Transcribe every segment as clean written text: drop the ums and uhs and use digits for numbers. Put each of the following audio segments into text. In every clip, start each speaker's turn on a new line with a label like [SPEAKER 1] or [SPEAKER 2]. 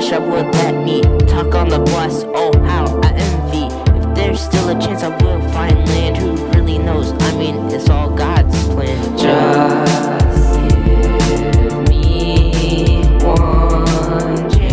[SPEAKER 1] wish I would let me talk on the bus. Oh, how I envy. If there's still a chance I will find land. Who really knows? I mean, it's all God's plan. Just give me one chance.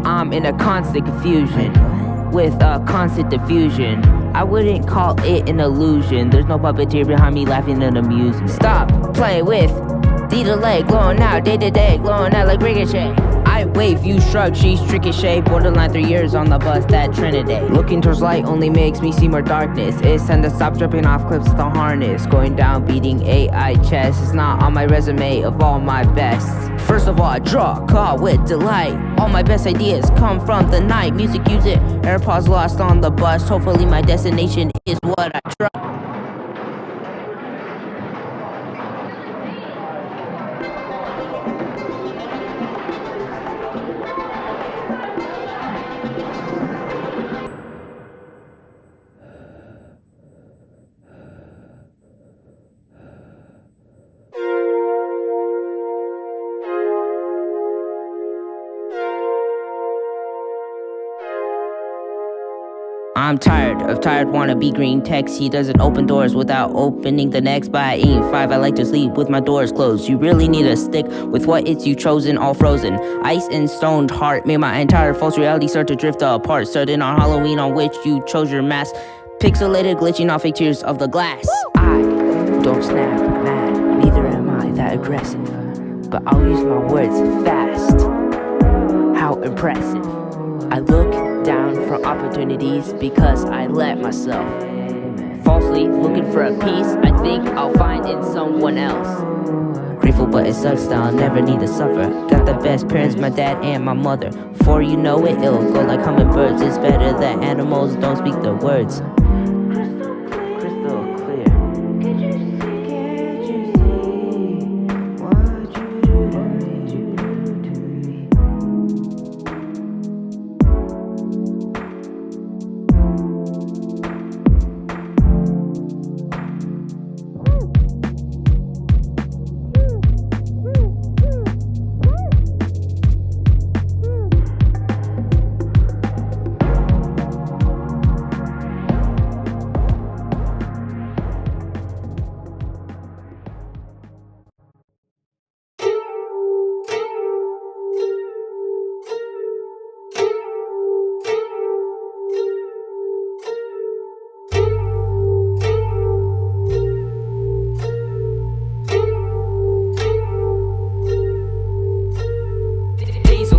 [SPEAKER 1] I'm in a constant confusion with a constant diffusion. I wouldn't call it an illusion. There's no puppeteer behind me laughing and amusing. Stop playing with the delay, glowing out day to day, glowing out like ricochet. I wave, you shrug, she's ricochet. Borderline 3 years on the bus, that Trinity. Looking towards light only makes me see more darkness. It's time to stop jumping off cliffs with the harness. Going down, beating AI chess. It's not on my resume of all my best. First of all, I draw, call with delight. All my best ideas come from the night. Music, use it, AirPods lost on the bus. Hopefully my destination is what I trust. I'm tired of tired wannabe green text. He doesn't open doors without opening the next. By 8 and 5 I like to sleep with my doors closed. You really need to stick with what it's you chosen, all frozen. Ice and stoned heart made my entire false reality start to drift apart. Starting on Halloween on which you chose your mask. Pixelated glitching off features of the glass. I don't snap mad, neither am I that aggressive, but I'll use my words fast. How impressive. I look down for opportunities because I let myself falsely looking for a piece I think I'll find in someone else. Grateful but it sucks that I'll never need to suffer. Got the best parents, my dad and my mother. Before you know it, it'll go like hummingbirds. It's better that animals don't speak the words. Crystal clear. Can't you see what you do to me?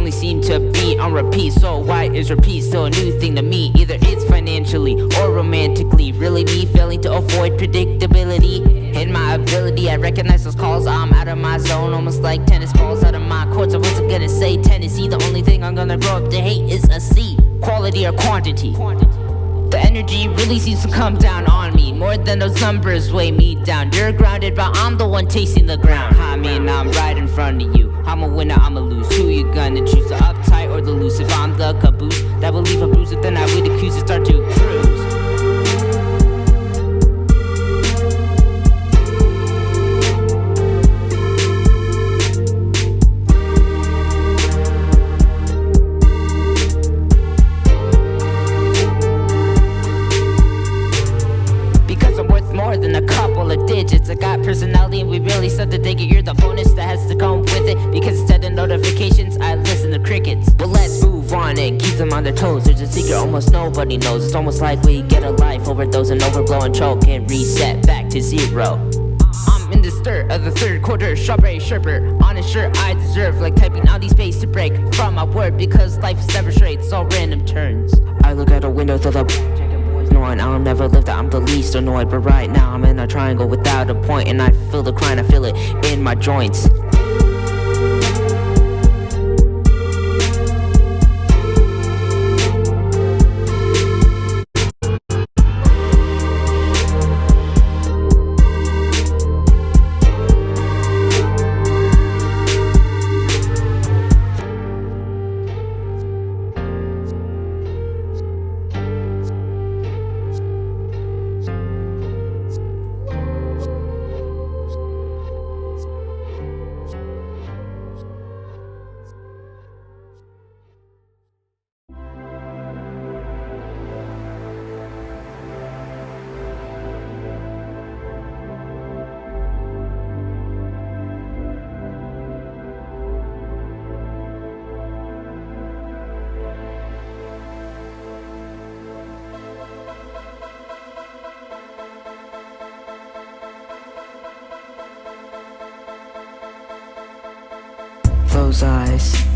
[SPEAKER 1] Seem to be on repeat, so why is repeat still a new thing to me? Either it's financially or romantically. Really me failing to avoid predictability. In my ability, I recognize those calls. I'm out of my zone, almost like tennis balls out of my courts. I wasn't gonna say Tennessee. The only thing I'm gonna grow up to hate is a C. Quality or quantity. The energy really seems to come down on me. More than those numbers weigh me down. You're grounded, but I'm the one tasting the ground. I mean, I'm right in front of you. I'm a winner, I'm a lose. Who you gonna choose, the uptight or the loose? If I'm the caboose that will leave a bruise, then I would accuse to start to cruise. Because I'm worth more than a couple of digits. I got personality and we really start to dig it. You're the bonus that has to come with it, because instead of notifications I listen to crickets. But let's move on and keep them on their toes. There's a secret almost nobody knows. It's almost like we get a life overdose and overblow and choke and reset back to zero. I'm in the stir of the third quarter, strawberry sherbet on a shirt I deserve, like typing out these space to break from my word, because life is never straight, it's all random turns. I look out a window through the knowing I'll never live, that I'm the least annoyed. But right now I'm in a triangle without a point, and I feel the crying, I feel it in my joints.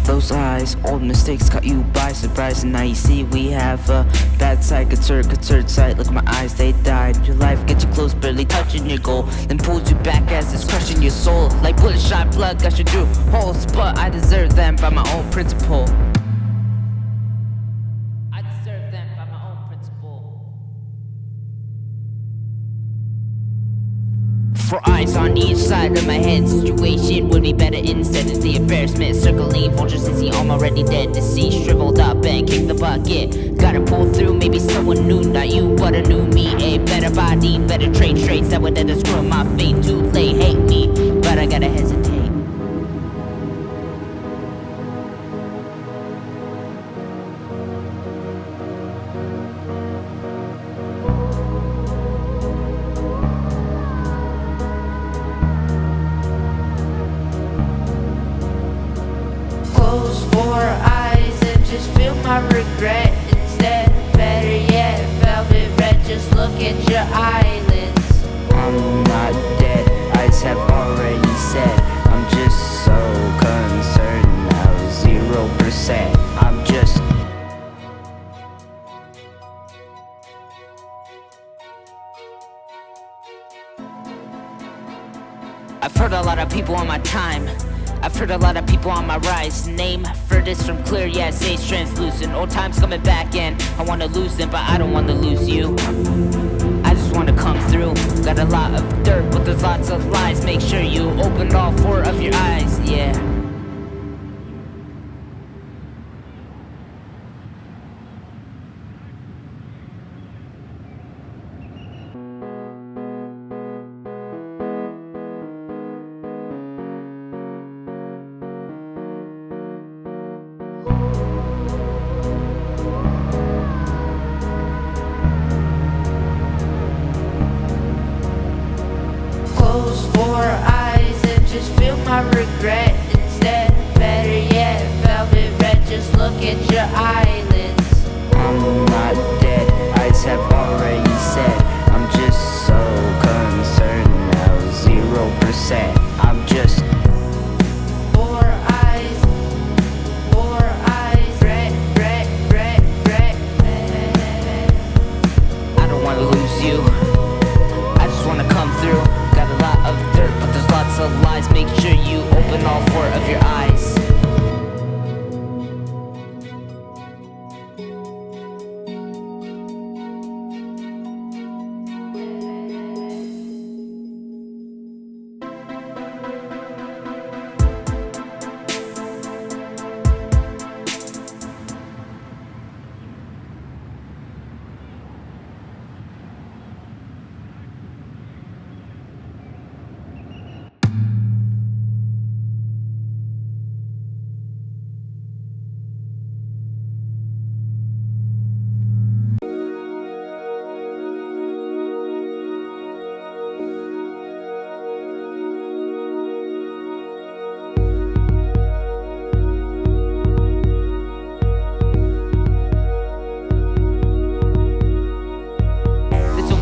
[SPEAKER 1] Those eyes, old mistakes caught you by surprise. And now you see we have a bad side, concert sight. Look at my eyes, they died. Your life gets you close, barely touching your goal, then pulls you back as it's crushing your soul. Like bullet shot blood gushing through holes, but I deserve them by my own principle. I deserve them by my own principle. For eyes on each side of my head, situation would be better instead of the embarrassment. Circling vultures to see I'm already dead. Deceased, shriveled up and kick the bucket. Gotta pull through, maybe someone new, not you, but a new me. A better body, better trade traits that would end up screwing my fate. Too late, hate me, but I gotta hesitate.
[SPEAKER 2] Close 4 eyes and just feel my regret instead. Better yet, velvet red, just look at your eyelids.
[SPEAKER 1] I'm not dead, eyes have already said. I'm just so concerned now, 0%. I'm just I've heard a lot of people on my time. I've heard a lot of people on my rise. Name furthest from clear, yeah, stage translucent. Old times coming back and I wanna lose them, but I don't wanna lose you. I just wanna come through. Got a lot of dirt, but there's lots of lies. Make sure you open all 4 of your eyes, yeah.
[SPEAKER 2] Close 4 eyes and just feel my regret instead. Better yet, velvet red, just look at your eyelids.
[SPEAKER 1] I'm not dead, eyes have already said. I'm just so concerned now, 0%. I'm just
[SPEAKER 2] 4 eyes, 4 eyes, red.
[SPEAKER 1] I don't wanna lose you. I just wanna come through. Got a lot of dirt, but there's lots of lies. Make sure you open all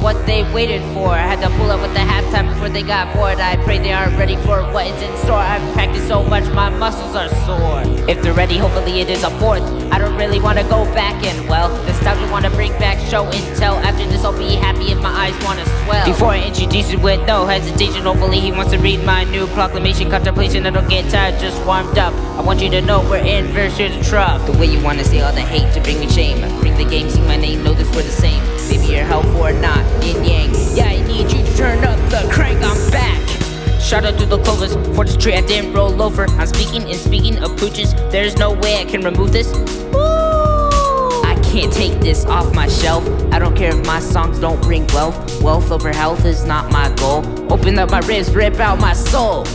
[SPEAKER 2] what they waited for. I had to pull up with the halftime before they got bored. I pray they aren't ready for what is in store. I've practiced so much, my muscles are sore. If they're ready, hopefully it is a fourth. I don't really wanna go back and well, this time we wanna bring back show and tell. After this I'll be happy if my eyes wanna swell. Before I introduce it with no hesitation, hopefully he wants to read my new proclamation. Contemplation, I don't get tired, just warmed up. I want you to know we're in verse to the trough. The way you wanna say all the hate to bring me shame. Bring the game, sing my name, know this we're the same. Baby, you're hell for or not, yin yang. Yeah, I need you to turn up the crank, I'm back. Shout out to the Clovers, for this tree I didn't roll over. I'm speaking of pooches, there's no way I can remove this. I can't take this off my shelf. I don't care if my songs don't bring wealth. Wealth over health is not my goal. Open up my ribs, rip out my soul.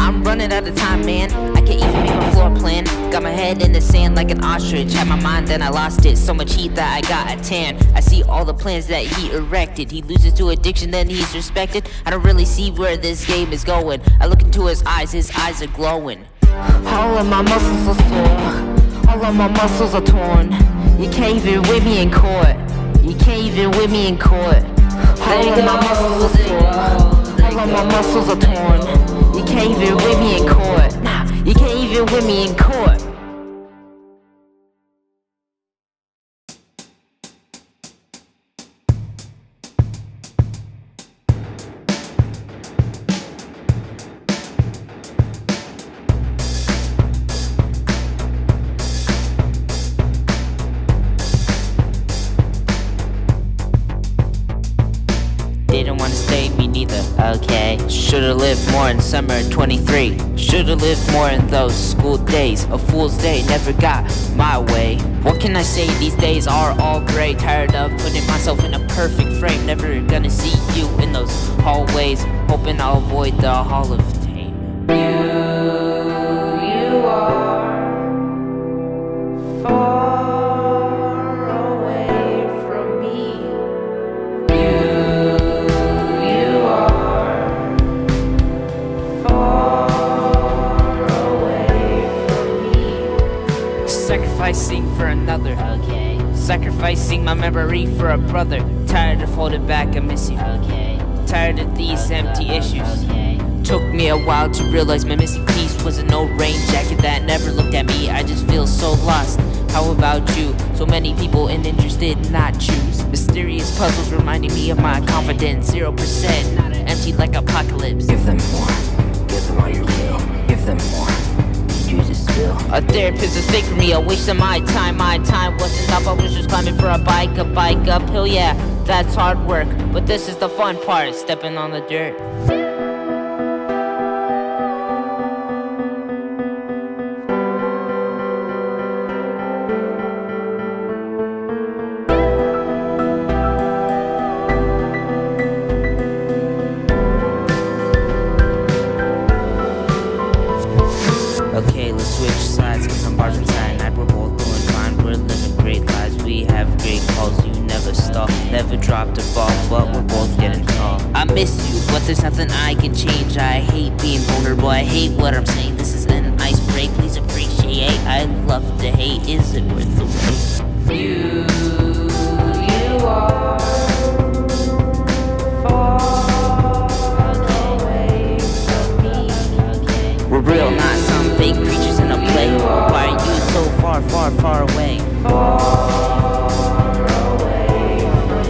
[SPEAKER 2] I'm running out of time, man. I can't even make my floor plan. Got my head in the sand like an ostrich. Had my mind, then I lost it. So much heat that I got a tan. I see all the plans that he erected. He loses to addiction, then he's respected. I don't really see where this game is going. I look into his eyes are glowing. All of my muscles are sore. All of my muscles are torn. You can't even with me in court. You can't even with me in court. All of my muscles are sore. All of my muscles are torn. You can't even with me in court. Nah, you can't even with me in court. Didn't wanna stay, me neither, okay. Should've lived more in summer 23. Should've lived more in those school days. A fool's day never got my way. What can I say, these days are all gray. Tired of putting myself in a perfect frame. Never gonna see you in those hallways. Hoping I'll avoid the Hall of Fame. You are far away from me. You are far away from me. Sacrificing for another, okay. Sacrificing my memory for a brother. Tired of holding back, I miss you, okay. Tired of these empty issues, okay. Took me a while to realize my missing piece was a no-rain jacket that never looked at me. I just feel so lost. How about you? So many people uninterested, not choose. Mysterious puzzles reminding me of my confidence. 0%, empty like apocalypse.
[SPEAKER 3] Give them more. Give them all your will. Give them more. Need you to spill.
[SPEAKER 2] A therapist is fake for me, a waste of my time. My time wasn't up, I was just climbing for a bike uphill. Yeah, that's hard work, but this is the fun part, stepping on the dirt. Okay, let's switch sides, cause I'm barred from side night. We're both doing fine, we're living great lives. We have great calls, you never stall. Never dropped a ball, but we're both getting tall. I miss you, but there's nothing I can change. I hate being vulnerable, I hate what I'm saying. This is an ice break, please appreciate. I love to hate, is it worth the wait? You are far away from me. We're real, not some fake creatures in a play. Why are you so far, far, far away? Far away from me.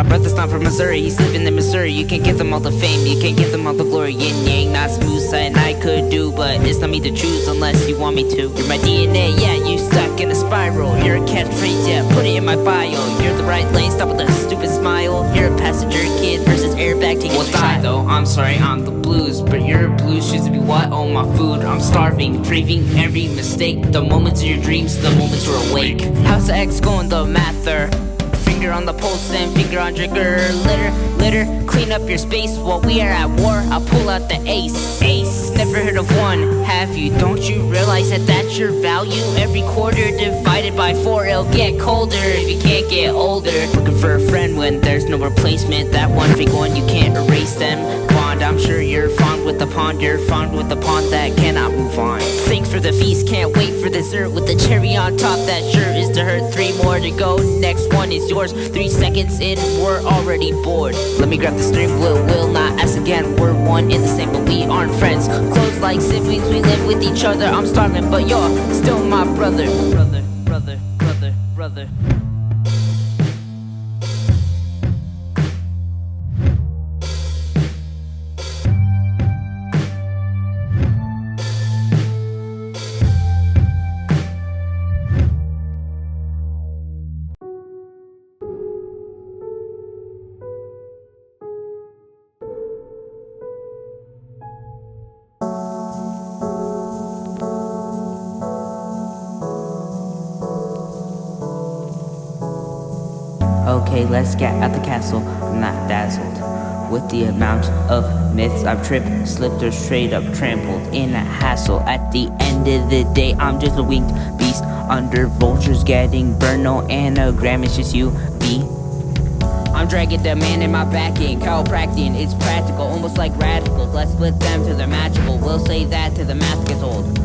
[SPEAKER 1] My brother's not from Missouri, he's living in Missouri. You can't give them all the fame, you can't give them all the glory. Yin yang, not smooth, something I could do, but it's not me to choose unless you want me to. You're my DNA, yeah, you stuck in a spiral. You're a catchphrase, yeah, put it in my bio. You're the right lane, stop with a stupid smile. You're a passenger kid versus airbag taking your child. Though, I'm sorry, I'm the blues, but your blues choose to be what? Oh, my food, I'm starving, craving every mistake. The moments of your dreams, the moments you're awake. How's the X going, the mather? Finger on the pulse and finger on trigger. Litter, clean up your space while we are at war. I'll pull out the ace. Never heard of one, have you? Don't you realize that that's your value? Every quarter divided by 4, it'll get colder if you can't get older. Looking for a friend when there's no replacement. That one fake one, you can't erase them. Bond, I'm sure you're fond with the pond. You're fond with the pond that cannot move on. Thanks for the feast, can't wait for dessert with the cherry on top. That sure is to hurt. 3 more to go, next one is yours. 3 seconds in, we're already bored. Let me grab the steering wheel, will not ask again. We're one in the same, but we aren't friends. Close like siblings, we live with each other. I'm starving, but you're still my brother. Brother. Okay, let's get at the castle. I'm not dazzled with the amount of myths I've tripped, slipped, or straight up trampled in a hassle. At the end of the day, I'm just a winged beast under vultures getting burned. No anagram, it's just you, V. I'm dragging the man in my backing, chiropractic, it's practical, almost like radicals. Let's split them till they're magical. We'll say that till the math gets old.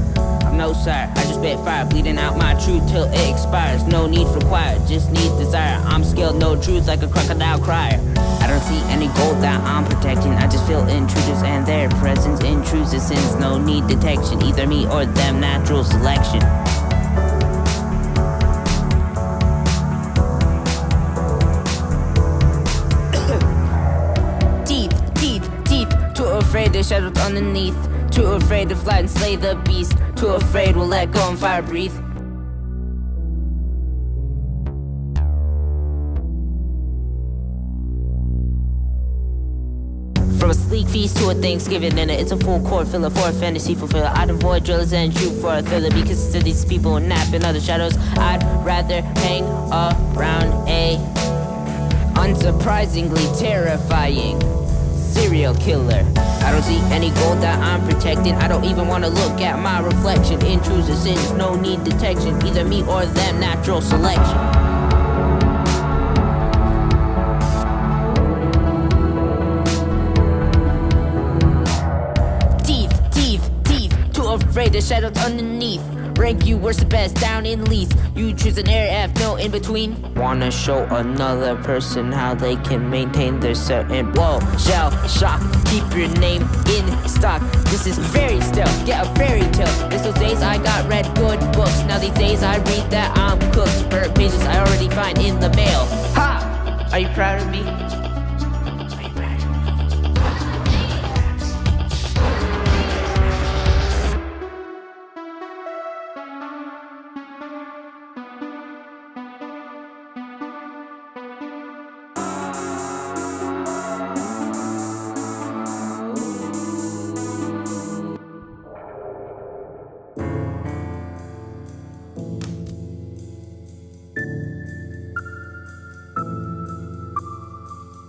[SPEAKER 1] No sire, I just spit fire, bleeding out my truth till it expires. No need for quiet, just need desire. I'm skilled, no truth, like a crocodile crier. I don't see any gold that I'm protecting. I just feel intruders and their presence intrusive sins. No need detection, either me or them, natural selection. Deep, too afraid the shadows underneath. Too afraid to fly and slay the beast. Too afraid we'll let go and fire breathe. From a sleek feast to a Thanksgiving dinner, it's a full court filler for a fantasy fulfiller. I'd avoid drillers and shoot for a thriller because to these people nap in other shadows. I'd rather hang around a unsurprisingly terrifying serial killer. I don't see any gold that I'm protecting. I don't even wanna look at my reflection. Intrusive sins, no need detection. Either me or them, natural selection. Deep, too afraid the shadows underneath. Rank you worst the best, down in least. You choose an air F, no in between. Wanna show another person how they can maintain their certain whoa. Shell shock, keep your name in stock. This is fairy still, get a fairy tale. It's those days I got read good books. Now these days I read that I'm cooked. Bird pages I already find in the mail. Ha! Are you proud of me?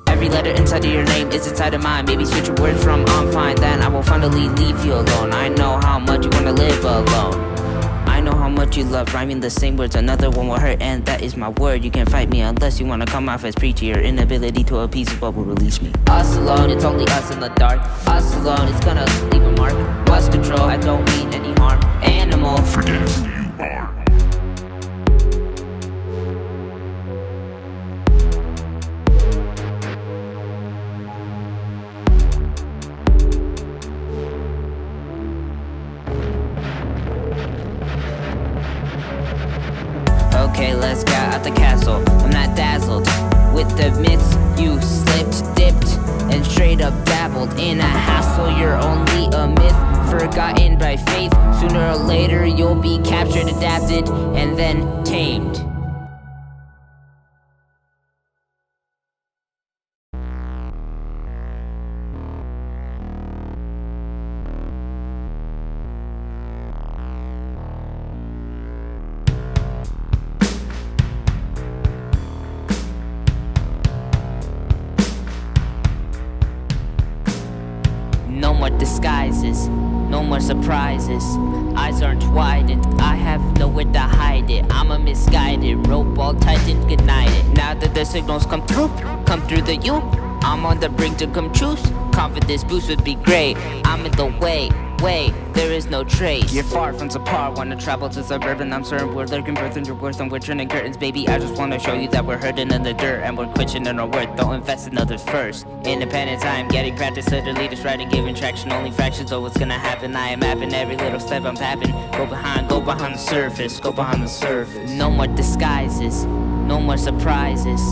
[SPEAKER 1] Every letter inside of your name is inside of mine. Maybe switch your words from I'm fine, then I will finally leave you alone. I know how much you wanna live alone. I know how much you love rhyming the same words. Another one will hurt, and that is my word. You can't fight me unless you wanna come off as preachy. Your inability to appease is what will release me. Us alone, it's only us in the dark. Us alone, it's gonna leave a mark. Lost control, I don't mean any harm. Animal, forget who you are. Okay, let's get out the castle. I'm not dazzled with the myths. You slipped, dipped, and straight up dabbled in a hassle. You're only a myth, forgotten by faith. Sooner or later you'll be captured, adapted, and then tamed. No more disguises, no more surprises. Eyes aren't widened, I have nowhere to hide it. I'm a misguided, rope all tightened, good night it. Now that the signals come through the you, I'm on the brink to come true. Confidence boost would be great, I'm in the way, there is no trace. You're far from subpar, wanna travel to suburban. I'm certain we're lurking, birthing your worth, and we're turning curtains. Baby, I just wanna show you that we're hurting in the dirt, and we're questioning our worth. Don't invest in others first. Independent time, getting practice, literally just writing, giving traction. Only fractions of what's gonna happen. I am mapping every little step I'm tapping. Go behind the surface, go behind the surface. No more disguises, no more surprises.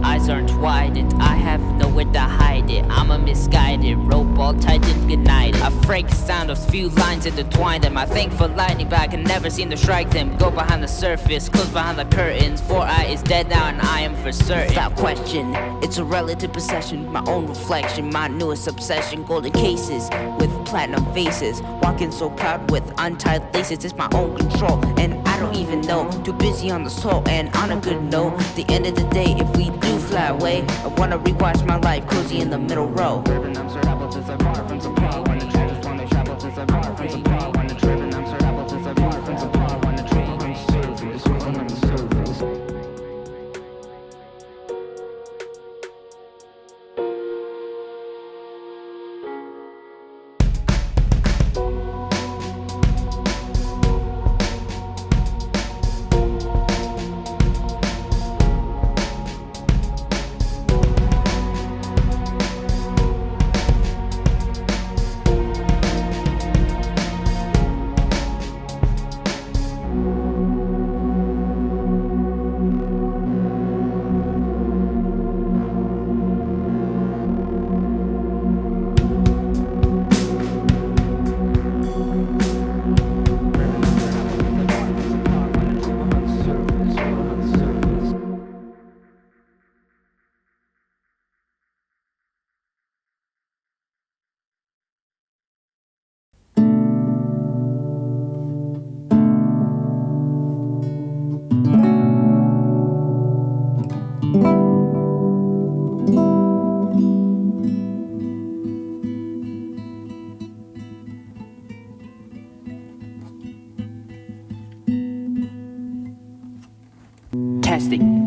[SPEAKER 1] Eyes aren't widened, I have nowhere to hide it. I'm a misguided, rope all tightened, good night. A Frankenstein of few lines intertwined. Am I thankful lightning, but I can never seem to strike them. Go behind the surface, close behind the curtains. 4i is dead now and I am for certain. Without question, it's a relative possession. My own reflection, my newest obsession. Golden cases with platinum faces. Walking so proud with untied laces. It's my own control and I don't even know. Too busy on the soul and on a good note. The end of the day, if we do fly away, I wanna rewatch my life cozy in the middle row.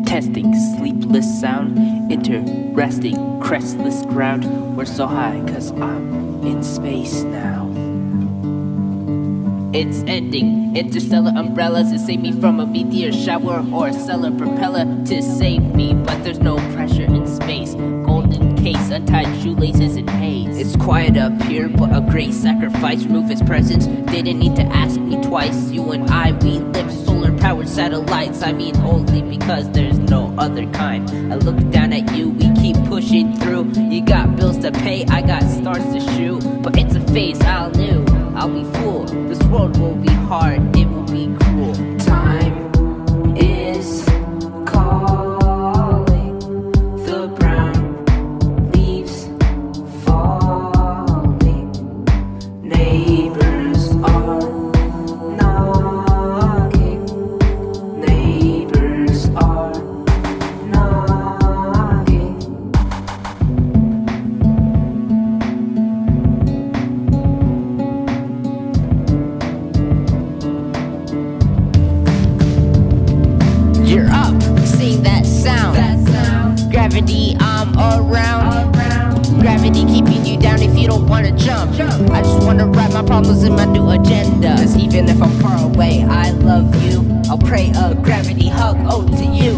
[SPEAKER 1] Testing, sleepless sound, interesting, crestless ground. We're so high, cause I'm in space now. It's ending, interstellar umbrellas to save me from a meteor shower or a stellar propeller to save me, but there's no pressure in space. Golden case, untied shoelaces and haze. It's quiet up here, but a great sacrifice. Remove his presence, didn't need to ask me twice. You and I, we live solar-powered satellites. I mean only because there's no other kind. I look down at you, we keep pushing through. You got bills to pay, I got stars to shoot. But it's a phase, I'll be fooled. This world will be hard, it will be cruel. Time is calling. The brown leaves falling. Neighbors are knocking. Neighbors are knocking. You're up, sing that sound. Gravity, I'm around. Gravity keeping you down if you don't wanna jump. I just wanna write my problems in my new agenda. Cause even if I'm far away, I love you. I'll pray a gravity hug, oh, to you.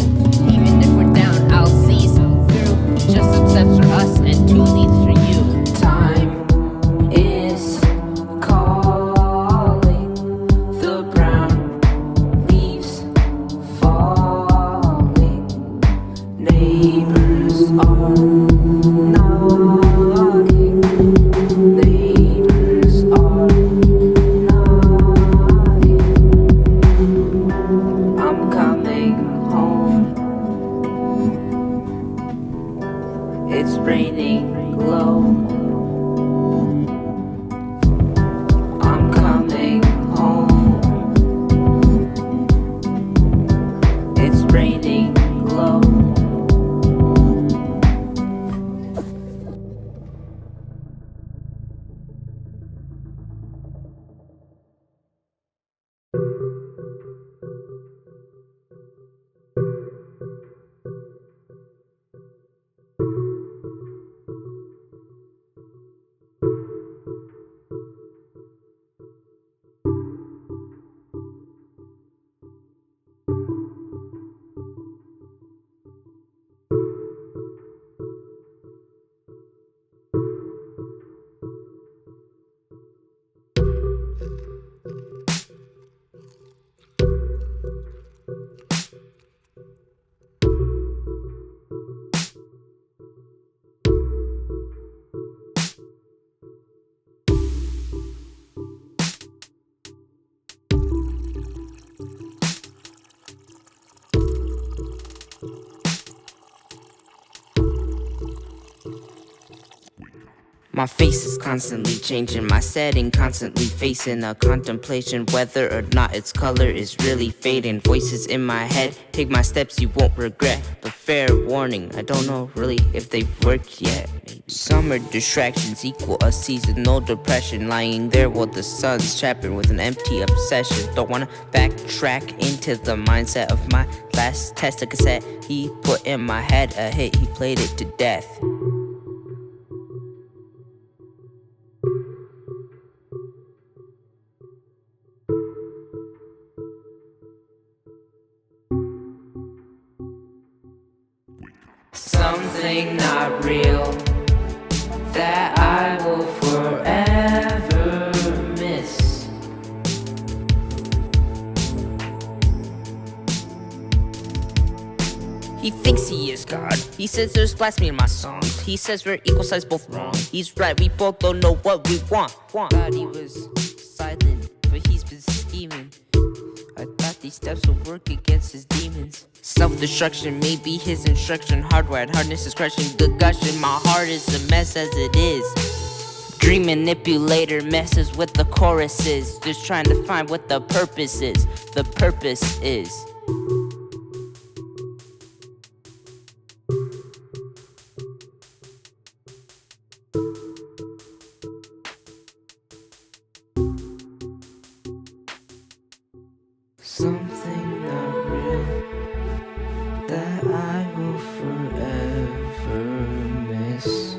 [SPEAKER 1] Even if we're down, I'll see some through. Just some steps for us and 2 leads for you. Time is calling. The brown leaves falling. Neighbors My face is constantly changing, my setting constantly facing a contemplation whether or not its color is really fading. Voices in my head, take my steps you won't regret. But fair warning, I don't know really if they've worked yet. Summer distractions equal a seasonal depression, lying there while the sun's trapping with an empty obsession. Don't wanna backtrack into the mindset of my last test. A cassette he put in my head, a hit, he played it to death. Something not real that I will forever miss. He thinks he is God. He says there's blasphemy in my songs. He says we're equal size, both wrong. He's right, we both don't know what we want. God, he was silent, but he's been scheming. I thought these steps would work against his demons. Self-destruction may be his instruction. Hardwired hardness is crushing the gushing. My heart is a mess as it is. Dream manipulator messes with the choruses, just trying to find what the purpose is. The purpose is something not real that I will forever miss.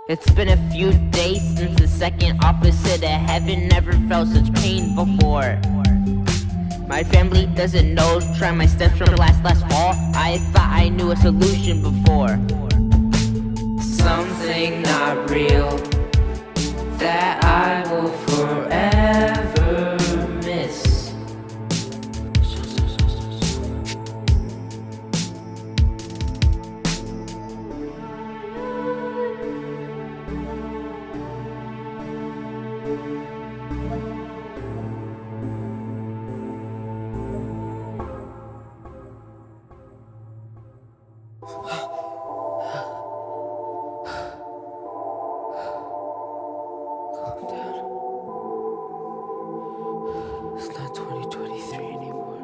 [SPEAKER 1] It's been a few days since the second opposite of heaven. Never felt such pain before. My family doesn't know, try my steps from last fall. I thought I knew a solution before. Something not real that I will forever miss. It's not 2023 anymore.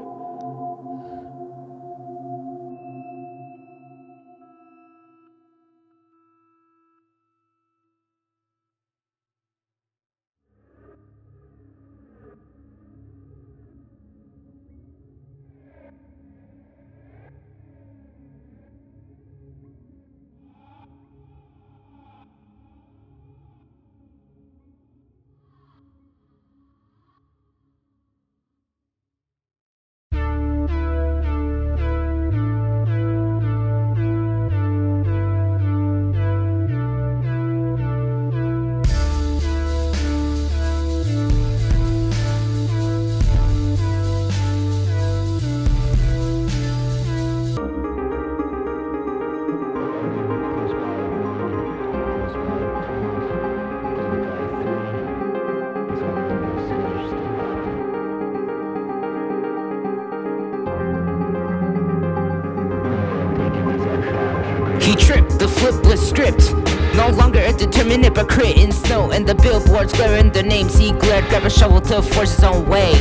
[SPEAKER 1] He tripped, the flipless script. No longer a determined hypocrite in snow and the billboards glaring their names. He glared, grabbed a shovel to force his own way.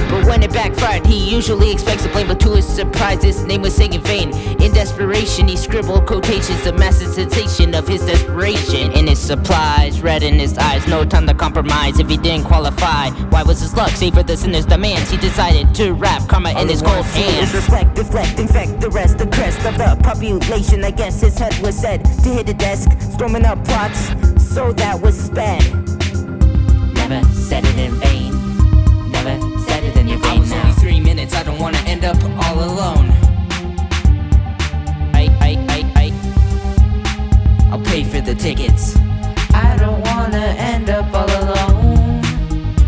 [SPEAKER 1] But when it backfired, he usually expects to blame. But to his surprise, his name was saying in vain. In desperation, he scribbled quotations, the massive sensation of his desperation. In his supplies, red in his eyes, no time to compromise if he didn't qualify. Why was his luck saved for the sinner's demands? He decided to wrap karma in his cold hands.
[SPEAKER 4] Reflect, deflect, infect the rest, the crest of the population. Against his head was said to hit a desk, storming up plots, so that was sped.
[SPEAKER 1] Never said it in vain. Never said it in your vein. I was only 3 minutes, I don't wanna end up all alone. I'll pay for the tickets. I don't wanna end up all alone.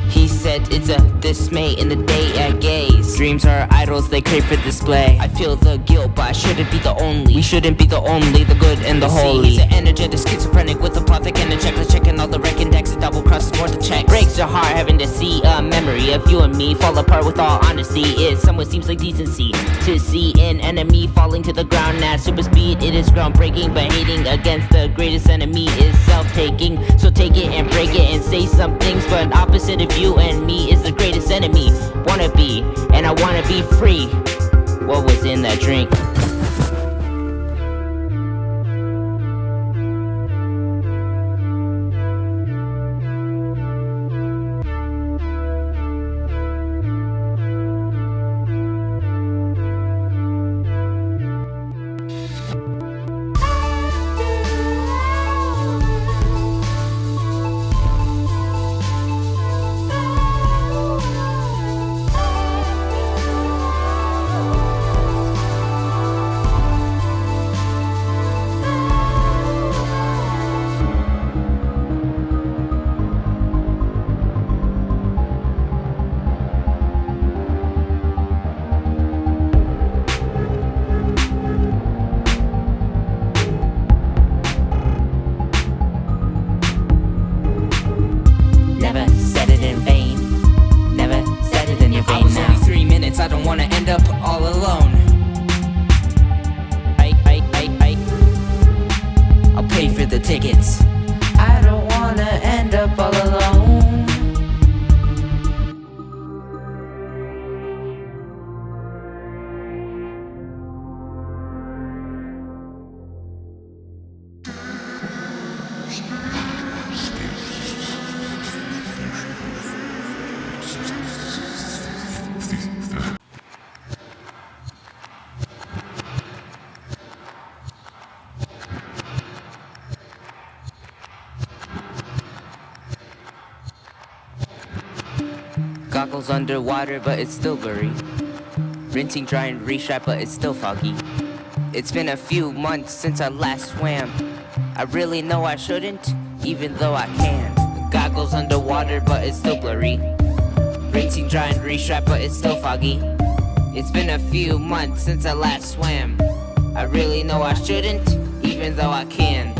[SPEAKER 1] He said it's a dismay in the day I gaze. Dreams are idols, they crave for display. I feel the guilt, but I shouldn't be the only. We shouldn't be the only, the good and the holy. He's an energetic schizophrenic with a plot that can check, checking all the wrecking decks. double crosses more to check. Breaks your heart having to see a memory of you and me fall apart with all honesty. It somewhat seems like decency to see an enemy falling to the ground at super speed. It is groundbreaking, but hating against the greatest enemy is self-taking. So take it and break it and say some things, but opposite of you and me is the greatest enemy. Wanna be, and I wanna be free. What was in that drink? I don't wanna end up all alone. I'll pay for the tickets. I don't wanna end up all alone. Goggles underwater, but it's still blurry. Rinsing dry and restrap, but it's still foggy. It's been a few months since I last swam. I really know I shouldn't, even though I can. Goggles underwater, but it's still blurry. Rinsing dry and restrap, but it's still foggy. It's been a few months since I last swam. I really know I shouldn't, even though I can.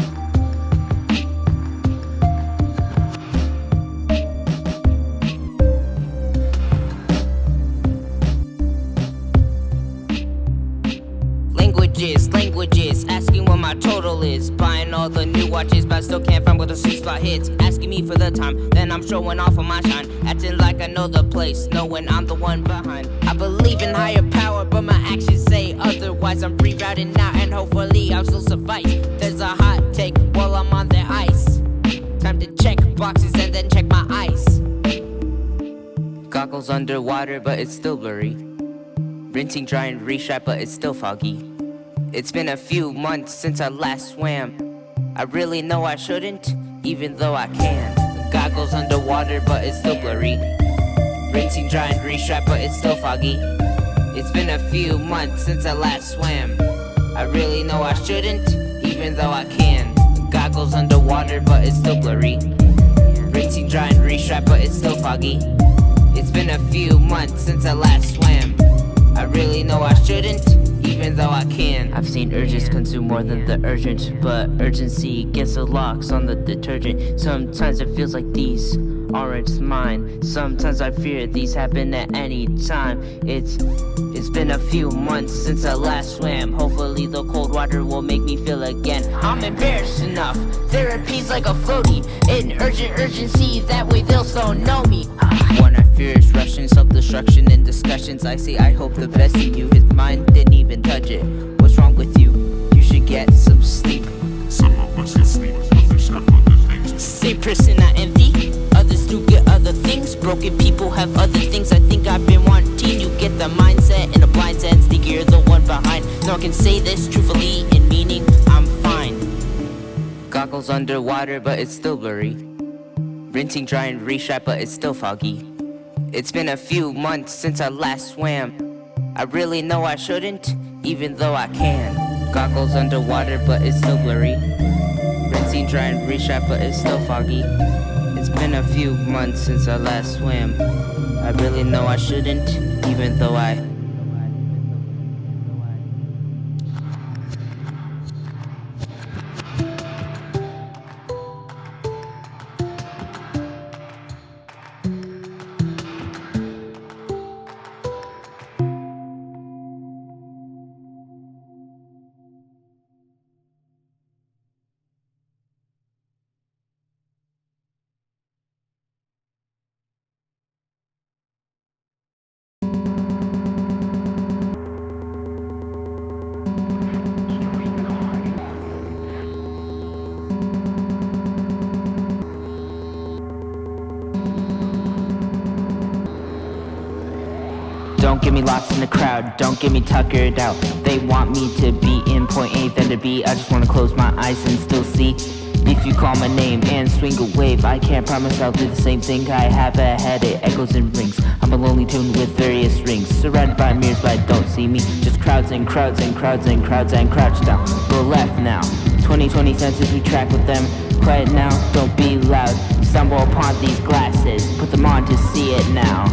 [SPEAKER 1] Languages, asking what my total is. Buying all the new watches, but I still can't find where the sweet spot hits. Asking me for the time, then I'm showing off on my shine. Acting like I know the place, knowing I'm the one behind. I believe in higher power, but my actions say otherwise. I'm rerouting now, and hopefully I'll still suffice. There's a hot take while I'm on the ice. Time to check boxes and then check my ice. Goggles underwater, but it's still blurry. Rinsing dry and restrap, but it's still foggy. It's been a few months since I last swam. I really know I shouldn't, even though I can. Goggles underwater, but it's still blurry. Rinsing dry and restrap, but it's still foggy. It's been a few months since I last swam. I really know I shouldn't, even though I can. Goggles underwater, but it's still blurry. Rinsing dry and restrap, but it's still foggy. It's been a few months since I last swam. I really know I shouldn't, even though I can. I've seen urges consume more than the urgent, but urgency gets the locks on the detergent. Sometimes it feels like these aren't mine. Sometimes I fear these happen at any time. It's been a few months since I last swam. Hopefully the cold water will make me feel again. I'm embarrassed enough. Therapy's like a floaty. An urgency, that way they'll so know me. When I fear is rushing, self-destruction in discussions. I say I hope the best in you. His mind didn't even touch it. What's wrong with you? You should get some sleep.
[SPEAKER 5] Some of us get sleep, others have other things.
[SPEAKER 1] Same person I envy, others do get other things. Broken people have other things. I think I've been wanting. You get the mindset in a blind sense, think you're the one behind. No one can say this truthfully in meaning I'm fine. Goggles underwater, but it's still blurry. Rinsing dry and restrap, but it's still foggy. It's been a few months since I last swam. I really know I shouldn't, even though I can. Goggles underwater, but it's still blurry. Rinsing dry and restrap, but it's still foggy. It's been a few months since I last swam. I really know I shouldn't, even though I... Don't get me lost in the crowd, don't get me tuckered out. They want me to be in point A, then to B. I just wanna close my eyes and still see. If you call my name and swing a wave, I can't promise I'll do the same thing. I have a head, it echoes and rings. I'm a lonely tune with various rings, surrounded by mirrors but don't see me. Just crowds and crowds and crowds and crowds and crouch down. Go left now, 20/20 senses we track with them. Quiet now, don't be loud. Stumble upon these glasses, put them on to see it now.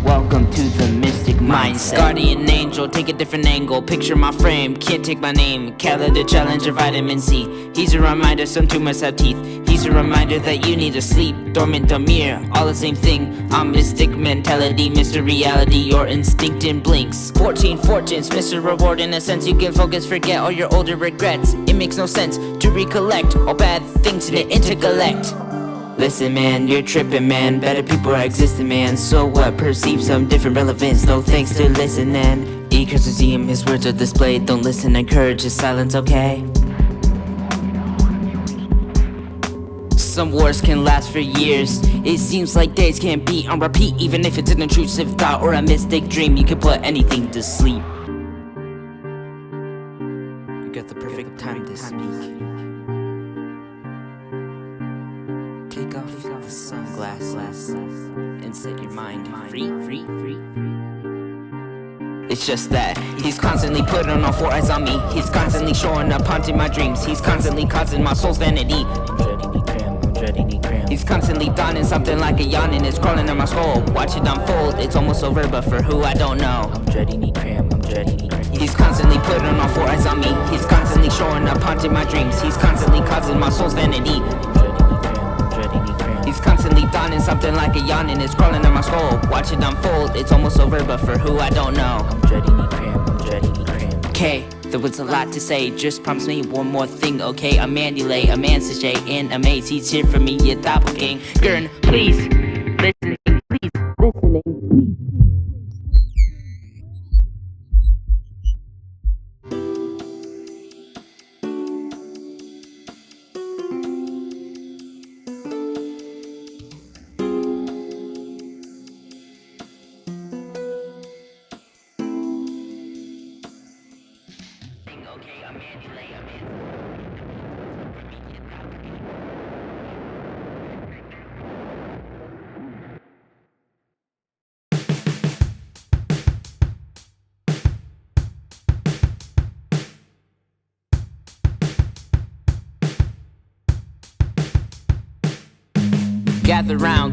[SPEAKER 1] Welcome to the mystic mindset. Guardian angel, take a different angle. Picture my frame, can't take my name. Calendar challenger, vitamin C. He's a reminder some tumors have teeth. He's a reminder that you need to sleep. Dormant, Amir, all the same thing. I'm mystic mentality, Mr. Reality. Your instinct in blinks. 14 fortunes, Mr. Reward in a sense. You can focus, forget all your older regrets. It makes no sense to recollect all bad things in the intergalactic. Listen man, you're tripping man. Better people are existing man. So what? Perceive some different relevance. No thanks to listening. Eagers museum, his words are displayed. Don't listen, encourage his silence, okay? Some wars can last for years. It seems like days can't be on repeat. Even if it's an intrusive thought or a mistake dream, you can put anything to sleep. You got the perfect time to speak. Take off the sunglasses and set your mind free. It's just that he's constantly putting on all four eyes on me. He's constantly showing up haunting my dreams. He's constantly causing my soul's vanity. He's constantly donning something like a yawning. It's crawling in my skull. Watch it unfold. It's almost over, but for who I don't know. He's constantly putting on all four eyes on me. He's constantly showing up haunting my dreams. He's constantly causing my soul's vanity. He's constantly donning something like a yawning. It's crawling in my skull. Watch it unfold. It's almost over, but for who I don't know. Okay, there was a lot to say. Just promise me one more thing, okay? A man delay, a man sujet, and a maze. He's here for me, your doppelganger. Please, listening, please, listening, please.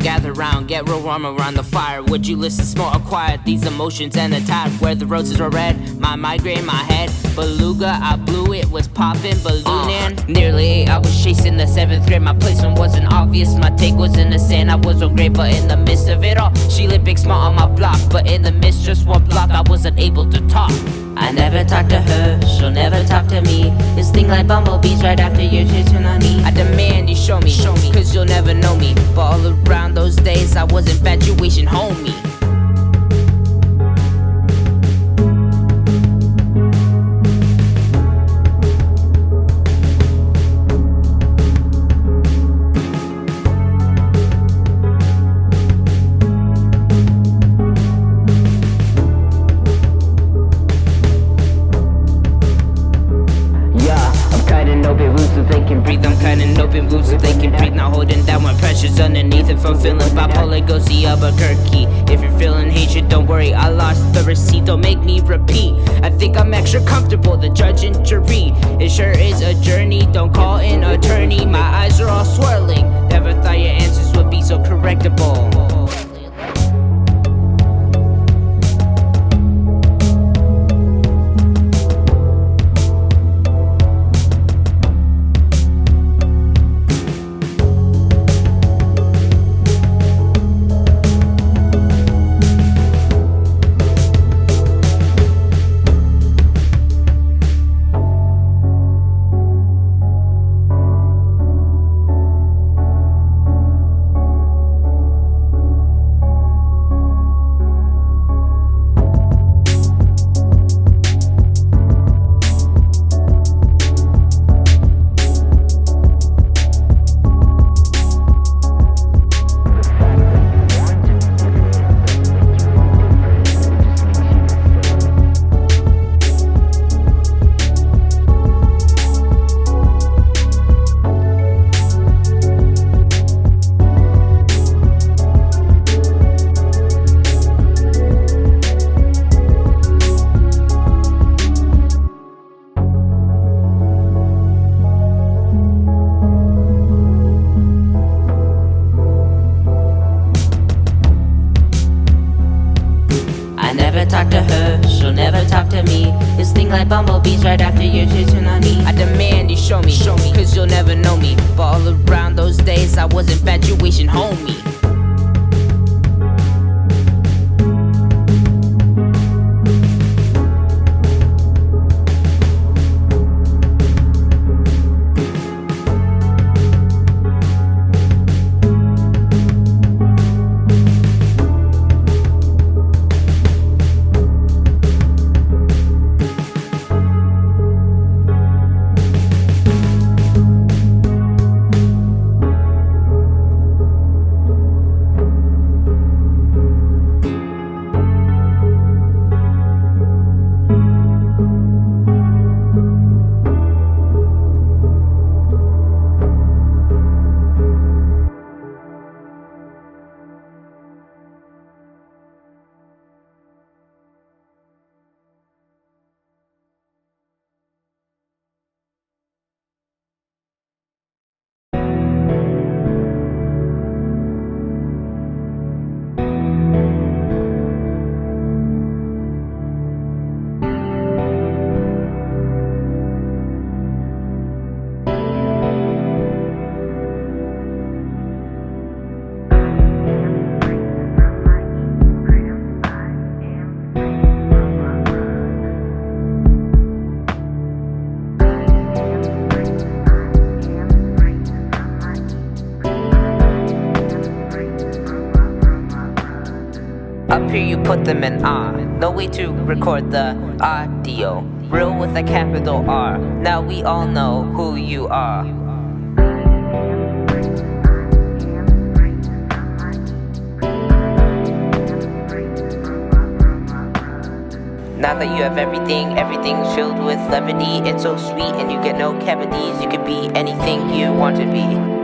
[SPEAKER 1] Gather round, get real warm around the fire. Would you listen, small or quiet? These emotions and the tide. Where the roses were red, my migraine, my head. Beluga, I blew it, was popping, ballooning. Nearly 8, I was chasing the 7th grade. My placement wasn't obvious, my take was in the sand. I was so great, but in the midst of it all, she lit big small on my block. But in the midst, just one block, I wasn't able to talk. I never talk to her, she'll never talk to me. This thing like bumblebees right after your turn on me. I demand you show me, cause you'll never know me. But all around those days I was infatuation, homie. Underneath if I'm feeling bipolar, go see Albuquerque. If you're feeling hatred, don't worry, I lost the receipt, don't make me repeat. I think I'm extra comfortable, the judge and jury. It sure is a journey, don't call an attorney. My eyes are all swirling, never thought your answers would be so correctable. right after you're chasing on me. I demand you show me, cause you'll never know me. But all around those days I was infatuation, homie. Up here you put them in R. No way to record the audio. Real with a capital R. Now we all know who you are. Now that you have everything, everything's filled with levity. It's so sweet and you get no cavities. You could be anything you want to be.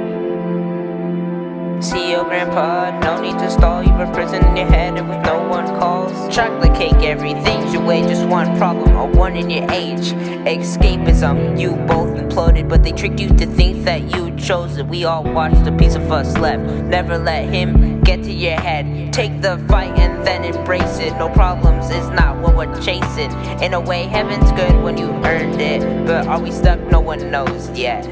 [SPEAKER 1] CEO grandpa, no need to stall. You were prison in your head and with no one calls. Chocolate cake, everything's your way. Just one problem, a one in your age. Escapism, you both imploded, but they tricked you to think that you chose it. We all watched, a piece of us left. Never let him get to your head. Take the fight and then embrace it. No problems is not what we're chasing. In a way, heaven's good when you earned it, but are we stuck? No one knows yet.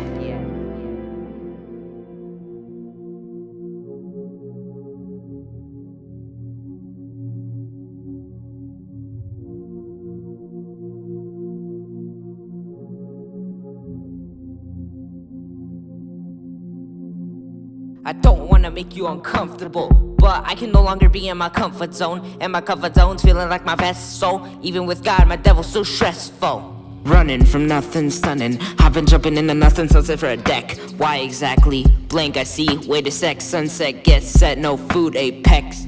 [SPEAKER 1] I don't wanna make you uncomfortable, but I can no longer be in my comfort zone. And my comfort zone's feeling like my best soul. Even with God, my devil's so stressful. Running from nothing stunning. I've been jumping into nothing, sunset for a deck. Why exactly? Blank, I see. Wait a sec, sunset gets set, no food, apex.